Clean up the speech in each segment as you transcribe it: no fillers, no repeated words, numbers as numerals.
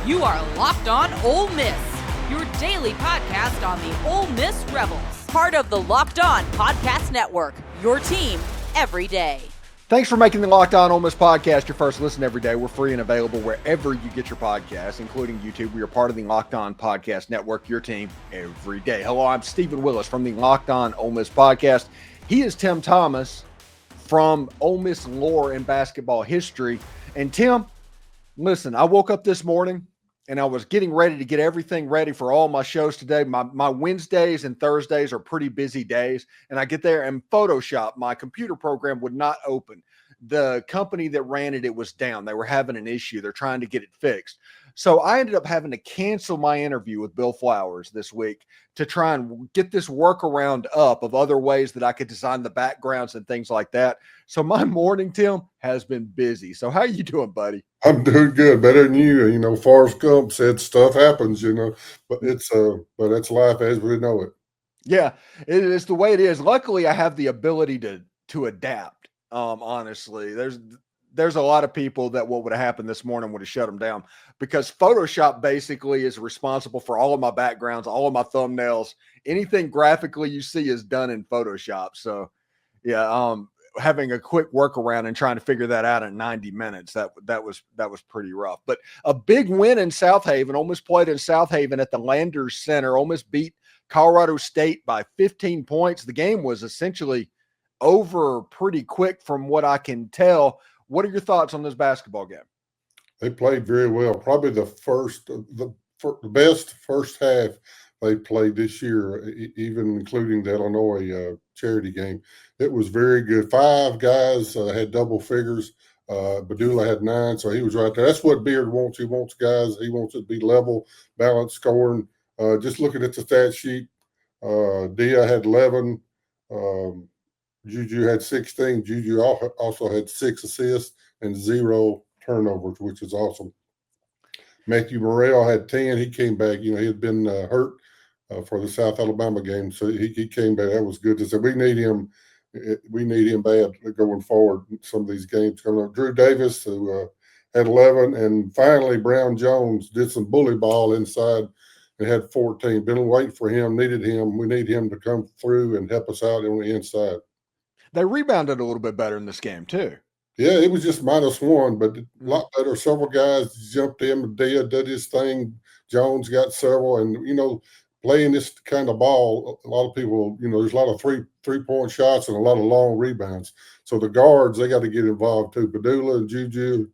You are Locked On Ole Miss, your daily podcast on the Ole Miss Rebels. Part of the Locked On Podcast Network, your team every day. Thanks for making the Locked On Ole Miss podcast your first listen every day. We're free and available wherever you get your podcasts, including YouTube. We are part of the Locked On Podcast Network, your team every day. Hello, I'm Steven Willis from the Locked On Ole Miss podcast. He is Tim Thomas from Ole Miss lore and basketball history. And Tim, listen, I woke up this morning and I was getting ready to get everything ready for all my shows today. My Wednesdays and Thursdays are pretty busy days. And I get there and Photoshop, my computer program, would not open. The company that ran it was down. They were having an issue. They're trying to get it fixed. So I ended up having to cancel my interview with Bill Flowers this week to try and get this workaround up of other ways that I could design the backgrounds and things like that. So my morning, Tim, has been busy. So how you doing, buddy? I'm doing good, better than you. You know, Forrest Gump said stuff happens, but that's life as we know it. Yeah, it is the way it is. Luckily, I have the ability to adapt. Honestly, there's a lot of people that what would have happened this morning would have shut them down, because Photoshop basically is responsible for all of my backgrounds, all of my thumbnails. Anything graphically you see is done in Photoshop. So yeah, having a quick workaround and trying to figure that out in 90 minutes, that was pretty rough. But a big win in Southaven. Ole Miss played in Southaven at the Landers Center. Ole Miss beat Colorado State by 15 points. The game was essentially over pretty quick from what I can tell. What are your thoughts on this basketball game? They played very well. Probably the best first half they played this year, even including the Illinois charity game. It was very good. 5 guys had double figures. Badula had 9, so he was right there. That's what Beard wants. He wants guys. He wants it to be level, balanced scoring. Just looking at the stat sheet, Dia had 11. Juju had 16. Juju also had 6 assists and 0 turnovers, which is awesome. Matthew Morrell had 10. He came back. He had been hurt for the South Alabama game, so he came back. That was good to see. We need him. We need him bad going forward. Some of these games coming up. Drew Davis, who had 11, and finally Brown Jones did some bully ball inside and had 14. Been waiting for him. Needed him. We need him to come through and help us out on the inside. They rebounded a little bit better in this game too. Yeah, it was just -1, but a lot better. Several guys jumped in. Dia did his thing. Jones got several, and playing this kind of ball, a lot of people, there's a lot of three-point shots and a lot of long rebounds. So the guards, they got to get involved too. Padula and Juju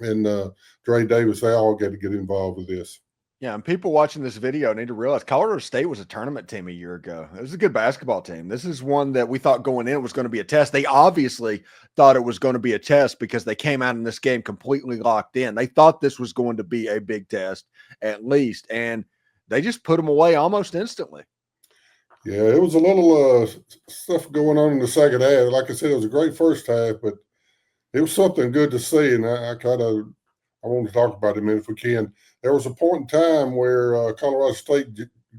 and Dre Davis, they all got to get involved with this. Yeah, and people watching this video need to realize Colorado State was a tournament team a year ago. It was a good basketball team. This is one that we thought going in was going to be a test. They obviously thought it was going to be a test because they came out in this game completely locked in. They thought this was going to be a big test at least, and they just put them away almost instantly. Yeah, it was a little stuff going on in the second half. Like I said, it was a great first half, but it was something good to see, and I want to talk about it a minute if we can. There was a point in time where Colorado State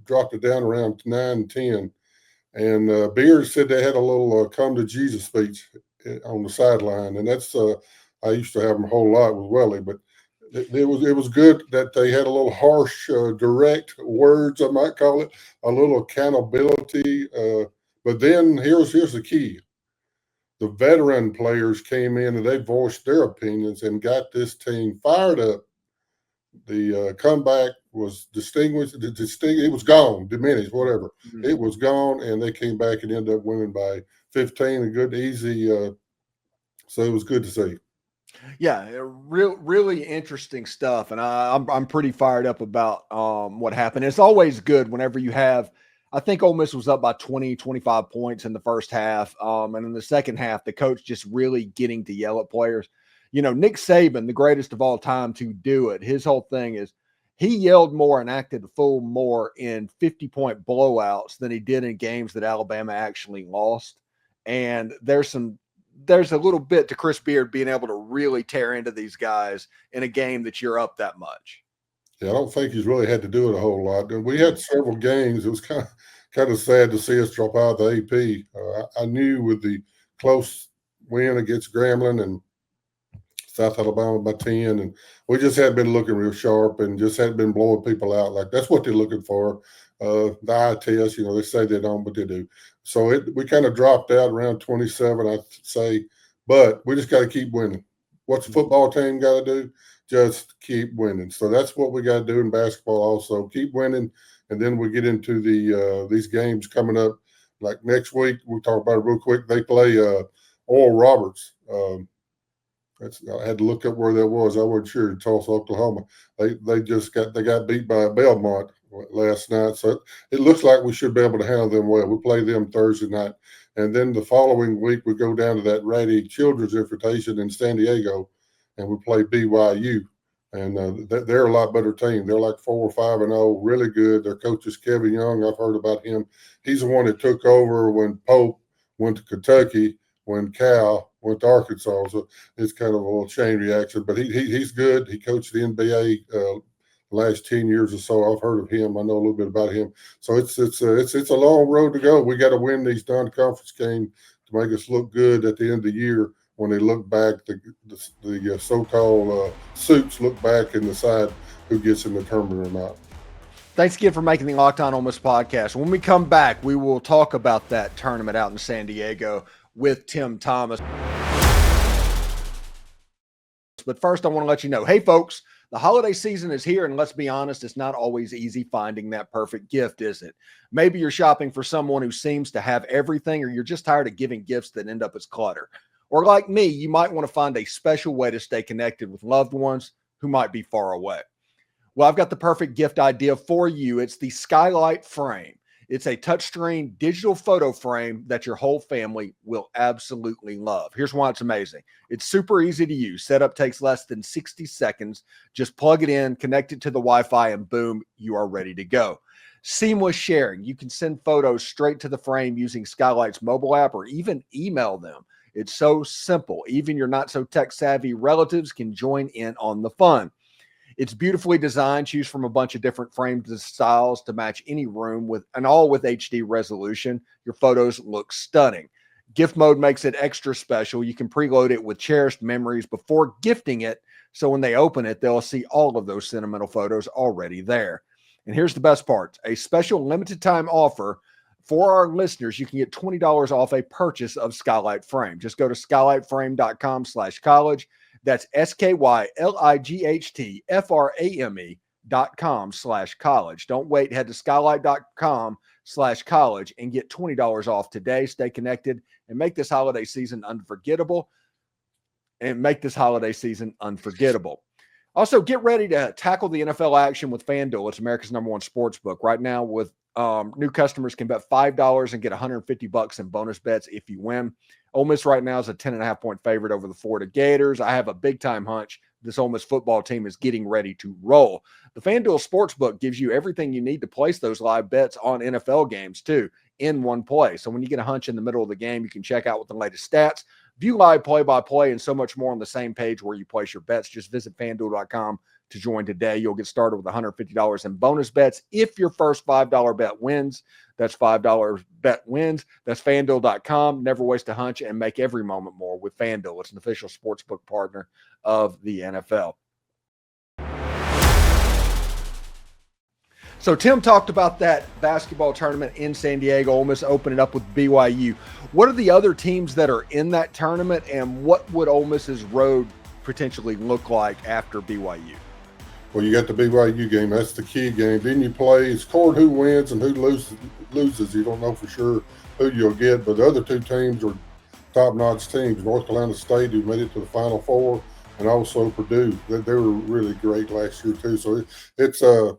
dropped it down around 9-10, and Beard said they had a little come to Jesus speech on the sideline, and that's I used to have them a whole lot with Welly, but it was good that they had a little harsh, direct words, I might call it, a little accountability. But then here's the key. The veteran players came in and they voiced their opinions and got this team fired up. The comeback was distinguished. It was gone, diminished, whatever. Mm-hmm. It was gone, and they came back and ended up winning by 15. A good, easy. So it was good to see. Yeah, really interesting stuff, and I'm pretty fired up about what happened. It's always good whenever you have. I think Ole Miss was up by 20, 25 points in the first half, and in the second half, the coach just really getting to yell at players. Nick Saban, the greatest of all time to do it, his whole thing is he yelled more and acted a fool more in 50-point blowouts than he did in games that Alabama actually lost. And there's a little bit to Chris Beard being able to really tear into these guys in a game that you're up that much. Yeah, I don't think he's really had to do it a whole lot. We had several games. It was kind of sad to see us drop out of the AP. I knew with the close win against Grambling and South Alabama by 10, and we just hadn't been looking real sharp and just hadn't been blowing people out. Like, that's what they're looking for. The eye test, they say they don't, but they do. So we kind of dropped out around 27, I'd say, but we just got to keep winning. What's the football team got to do? Just keep winning. So that's what we got to do in basketball also. Keep winning, and then we get into these games coming up. Like next week, we'll talk about it real quick. They play Oral Roberts. I had to look up where that was. I wasn't sure. In Tulsa, Oklahoma. They got beat by Belmont last night. So it looks like we should be able to handle them well. We play them Thursday night. And then the following week, we go down to that Ratty Children's Invitation in San Diego, and we play BYU. And they're a lot better team. They're like 4 or 5-0, really good. Their coach is Kevin Young. I've heard about him. He's the one that took over when Pope went to Kentucky, when Cal went to Arkansas. So it's kind of a little chain reaction. But he's good. He coached the NBA the last 10 years or so. I've heard of him. I know a little bit about him. So it's a long road to go. We got to win these non-conference games to make us look good at the end of the year. When they look back, the so-called suits look back and decide who gets in the tournament or not. Thanks again for making the Locked On Ole Miss podcast. When we come back, we will talk about that tournament out in San Diego with Tim Thomas. But first, I want to let you know, hey, folks, the holiday season is here, and let's be honest, it's not always easy finding that perfect gift, is it? Maybe you're shopping for someone who seems to have everything, or you're just tired of giving gifts that end up as clutter. Or like me, you might want to find a special way to stay connected with loved ones who might be far away. Well, I've got the perfect gift idea for you. It's the Skylight Frame. It's a touchscreen digital photo frame that your whole family will absolutely love. Here's why it's amazing. It's super easy to use. Setup takes less than 60 seconds. Just plug it in, connect it to the Wi-Fi, and boom, you are ready to go. Seamless sharing. You can send photos straight to the frame using Skylight's mobile app or even email them. It's so simple. Even your not so tech savvy relatives can join in on the fun. It's beautifully designed. Choose from a bunch of different frames and styles to match any room all with HD resolution. Your photos look stunning. Gift mode makes it extra special. You can preload it with cherished memories before gifting it. So when they open it, they'll see all of those sentimental photos already there. And here's the best part. A special limited time offer for our listeners. You can get $20 off a purchase of Skylight Frame. Just go to skylightframe.com/college. That's SKYLIGHTFRAME.com/college. Don't wait. Head to skylight.com/college and get $20 off today. Stay connected and make this holiday season unforgettable. Also, get ready to tackle the NFL action with FanDuel. It's America's #1 sports book. Right now, with new customers can bet $5 and get $150 in bonus bets if you win. Ole Miss right now is a 10.5-point favorite over the Florida Gators. I have a big-time hunch this Ole Miss football team is getting ready to roll. The FanDuel Sportsbook gives you everything you need to place those live bets on NFL games, too, in one place. So when you get a hunch in the middle of the game, you can check out what the latest stats, view live play-by-play, and so much more on the same page where you place your bets. Just visit FanDuel.com to join today. You'll get started with $150 in bonus bets if your first $5 bet wins. That's $5 bet wins. That's FanDuel.com. Never waste a hunch and make every moment more with FanDuel. It's an official sportsbook partner of the NFL. So Tim talked about that basketball tournament in San Diego. Ole Miss opened it up with BYU. What are the other teams that are in that tournament, and what would Ole Miss's road potentially look like after BYU? Well, you got the BYU game. That's the key game. Then you play, it's scored who wins and who loses. You don't know for sure who you'll get, but the other two teams are top-notch teams. North Carolina State, who made it to the Final Four, and also Purdue. They were really great last year, too. So it's going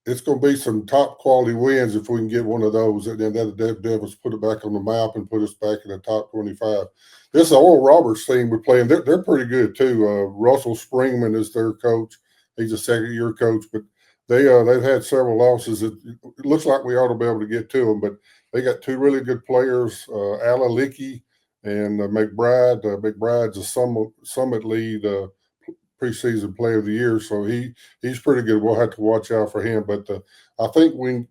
to be some top-quality wins if we can get one of those, and then that Devils put it back on the map and put us back in the top 25. This Oral Roberts team we're playing, they're pretty good, too. Russell Springman is their coach. He's a second-year coach, but they've had several losses. It looks like we ought to be able to get to them, but they got two really good players, Alalicky and McBride. McBride's a Summit lead preseason player of the year, so he's pretty good. We'll have to watch out for him. But I think we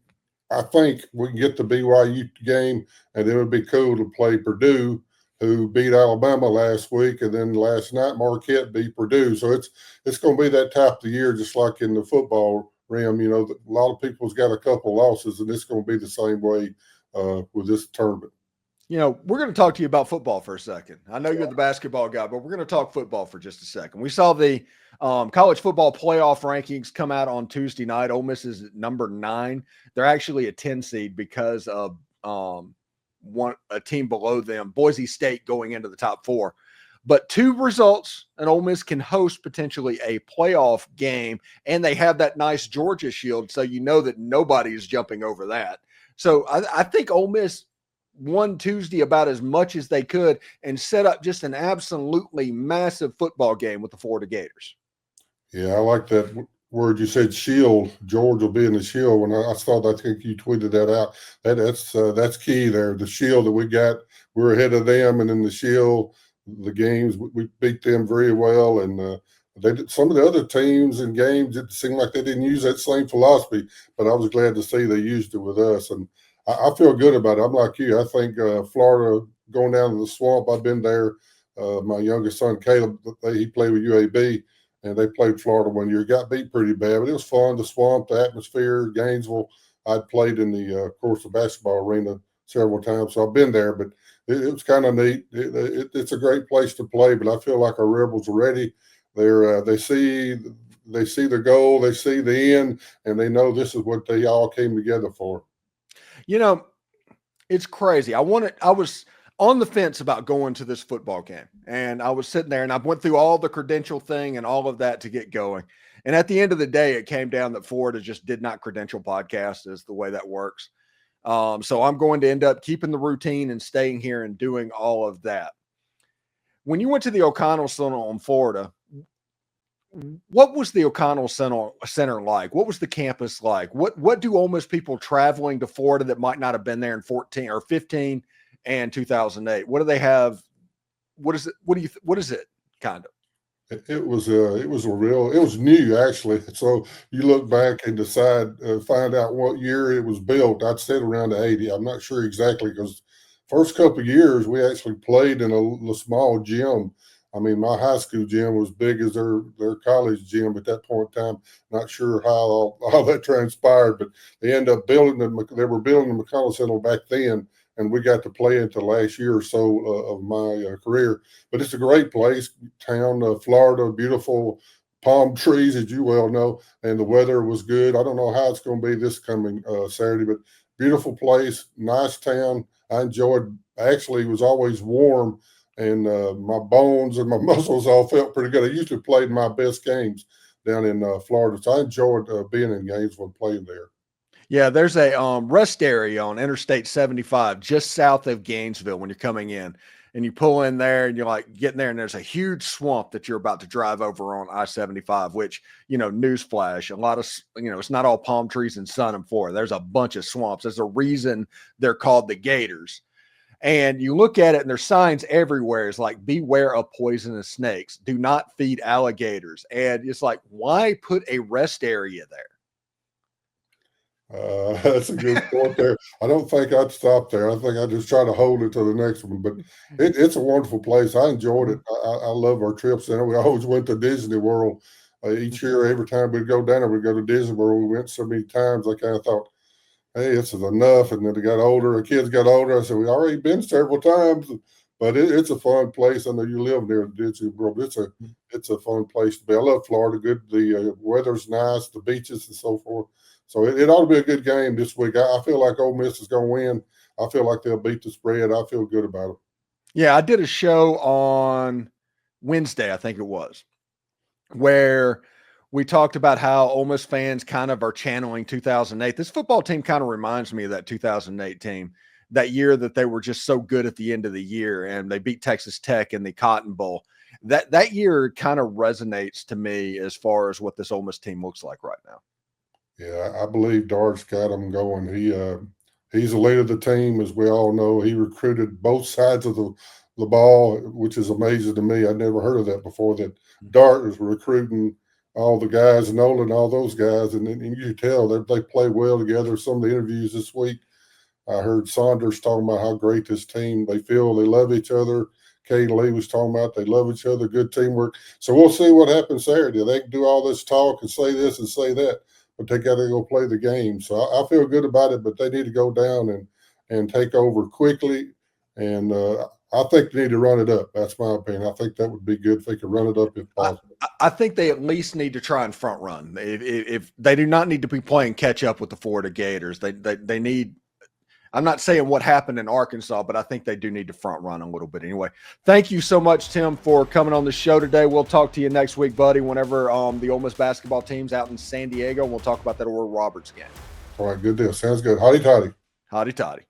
can get the BYU game, and it would be cool to play Purdue, who beat Alabama last week, and then last night Marquette beat Purdue. So it's going to be that type of year, just like in the football realm. A lot of people's got a couple losses, and it's going to be the same way with this tournament. We're going to talk to you about football for a second. I know you're the basketball guy, but we're going to talk football for just a second. We saw the college football playoff rankings come out on Tuesday night. Ole Miss is at number 9. They're actually a 10 seed because of a team below them, Boise State, going into the top 4. But 2 results, and Ole Miss can host potentially a playoff game, and they have that nice Georgia shield, so you know that nobody is jumping over that. So I think Ole Miss won Tuesday about as much as they could and set up just an absolutely massive football game with the Florida Gators. Yeah, I like that word you said, shield. George will be in the shield. When I saw that, I think you tweeted that out. That's key there. The shield that we got, we're ahead of them, and in the shield, the games we beat them very well. And they did, some of the other teams and games, it seemed like they didn't use that same philosophy, but I was glad to see they used it with us. And I feel good about it. I'm like you. I think Florida going down to the swamp. I've been there. My youngest son, Caleb, he played with UAB, and they played Florida one year. Got beat pretty bad, but it was fun. The swamp, the atmosphere, Gainesville. I'd played in the course, the basketball arena several times, so I've been there. But it was kind of neat. It's a great place to play, but I feel like our Rebels are ready. They see the goal, they see the end, and they know this is what they all came together for. It's crazy. I was on the fence about going to this football game, and I was sitting there and I went through all the credential thing and all of that to get going. And at the end of the day, it came down that Florida just did not credential podcast is the way that works. So I'm going to end up keeping the routine and staying here and doing all of that. When you went to the O'Connell Center in Florida, what was the O'Connell Center like? What was the campus like? What do Ole Miss people traveling to Florida that might not have been there in 14 or 15 and 2008? What do they have? What is it? What is it kind of? It was new actually. So you look back and decide, find out what year it was built. I'd said around the 80. I'm not sure exactly because first couple of years we actually played in a small gym. I mean, my high school gym was big as their college gym at that point in time. Not sure how all that transpired, but they ended up building them. They were building the McConnell Center back then, and we got to play into the last year or so of my career. But it's a great place, town, Florida, beautiful palm trees, as you well know, and the weather was good. I don't know how it's going to be this coming Saturday, but beautiful place, nice town. I enjoyed. Actually, it was always warm. And my bones and my muscles all felt pretty good. I usually played my best games down in Florida, so I enjoyed being in Gainesville and playing there. Yeah, there's a rest area on Interstate 75 just south of Gainesville when you're coming in. And you pull in there and you're like getting there, and there's a huge swamp that you're about to drive over on I-75, which, newsflash, a lot of, it's not all palm trees and sun in Florida. There's a bunch of swamps. There's a reason they're called the Gators. And you look at it, and there's signs everywhere. It's like, beware of poisonous snakes. Do not feed alligators. And it's like, why put a rest area there? That's a good point there. I don't think I'd stop there. I think I'd just try to hold it to the next one. But it's a wonderful place. I enjoyed it. I love our trips there. We always went to Disney World each year. Every time we'd go down there, we'd go to Disney World. We went so many times, I kind of thought, hey, this is enough. And then they got older. The kids got older. I said, we've already been several times. But it's a fun place. I know you live near Disney World. It's a fun place to be. I love Florida. Good. The weather's nice, the beaches and so forth. So it ought to be a good game this week. I feel like Ole Miss is going to win. I feel like they'll beat the spread. I feel good about it. Yeah, I did a show on Wednesday, I think it was, where we talked about how Ole Miss fans kind of are channeling 2008. This football team kind of reminds me of that 2008 team, that year that they were just so good at the end of the year, and they beat Texas Tech in the Cotton Bowl. That year kind of resonates to me as far as what this Ole Miss team looks like right now. Yeah, I believe Dart's got them going. He's the leader of the team, as we all know. He recruited both sides of the ball, which is amazing to me. I'd never heard of that before, that Dart is recruiting all the guys, Nolan, all those guys, and you can tell they play well together. Some of the interviews this week, I heard Saunders talking about how great this team, they feel they love each other. Kay Lee was talking about they love each other, good teamwork. So we'll see what happens Saturday. They can do all this talk and say this and say that, but they got to go play the game. So I feel good about it, but they need to go down and take over quickly. And I think they need to run it up. That's my opinion. I think that would be good if they could run it up if possible. I think they at least need to try and front run. If they do not need to be playing catch up with the Florida Gators, they need. I'm not saying what happened in Arkansas, but I think they do need to front run a little bit. Anyway, thank you so much, Tim, for coming on the show today. We'll talk to you next week, buddy, whenever the Ole Miss basketball team's out in San Diego. We'll talk about that Oral Roberts game. All right, good deal. Sounds good. Hotty toddy. Hotty toddy.